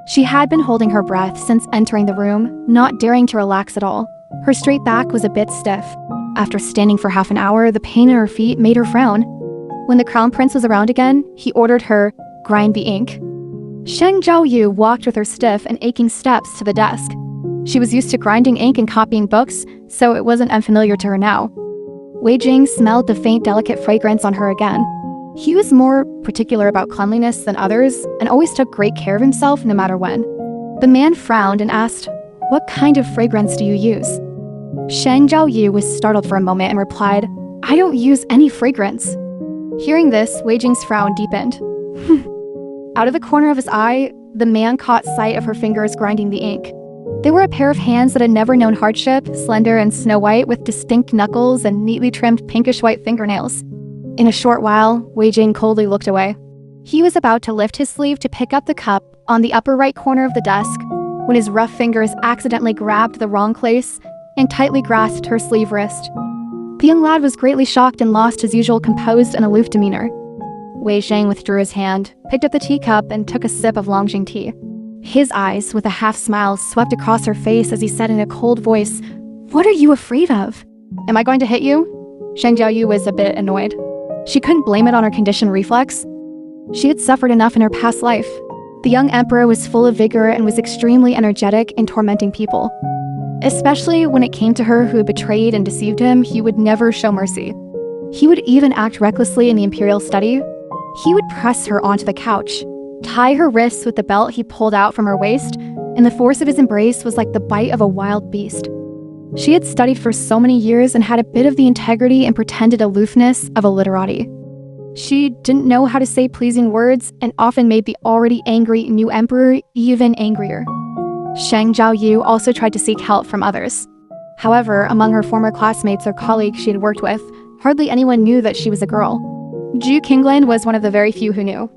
She had been holding her breath since entering the room, not daring to relax at all. Her straight back was a bit stiff. After standing for half an hour, the pain in her feet made her frown. When the Crown Prince was around again, he ordered her, grind the ink. Sheng Jiaoyu walked with her stiff and aching steps to the desk. She was used to grinding ink and copying books, so it wasn't unfamiliar to her now. Wei Jing smelled the faint, delicate fragrance on her again. He was more particular about cleanliness than others and always took great care of himself no matter when. The man frowned and asked, "What kind of fragrance do you use?" Sheng Jiaoyu was startled for a moment and replied, "I don't use any fragrance." Hearing this, Wei Jing's frown deepened. Out of the corner of his eye, the man caught sight of her fingers grinding the ink. They were a pair of hands that had never known hardship, slender and snow-white with distinct knuckles and neatly trimmed pinkish-white fingernails. In a short while, Wei Jing coldly looked away. He was about to lift his sleeve to pick up the cup on the upper right corner of the desk when his rough fingers accidentally grabbed the wrong place and tightly grasped her sleeve wrist. The young lad was greatly shocked and lost his usual composed and aloof demeanor. Wei Jing withdrew his hand, picked up the teacup, and took a sip of Longjing tea. His eyes, with a half-smile, swept across her face as he said in a cold voice, "What are you afraid of?" "Am I going to hit you?" Sheng Jiaoyu was a bit annoyed. She couldn't blame it on her conditioned reflex. She had suffered enough in her past life. The young emperor was full of vigor and was extremely energetic in tormenting people. Especially when it came to her who had betrayed and deceived him, he would never show mercy. He would even act recklessly in the imperial study. He would press her onto the couch, tie her wrists with the belt he pulled out from her waist, and the force of his embrace was like the bite of a wild beast. She had studied for so many years and had a bit of the integrity and pretended aloofness of a literati. She didn't know how to say pleasing words and often made the already angry new emperor even angrier. Sheng Jiaoyu also tried to seek help from others. However, among her former classmates or colleagues she had worked with, hardly anyone knew that she was a girl. Ju Qinglan was one of the very few who knew.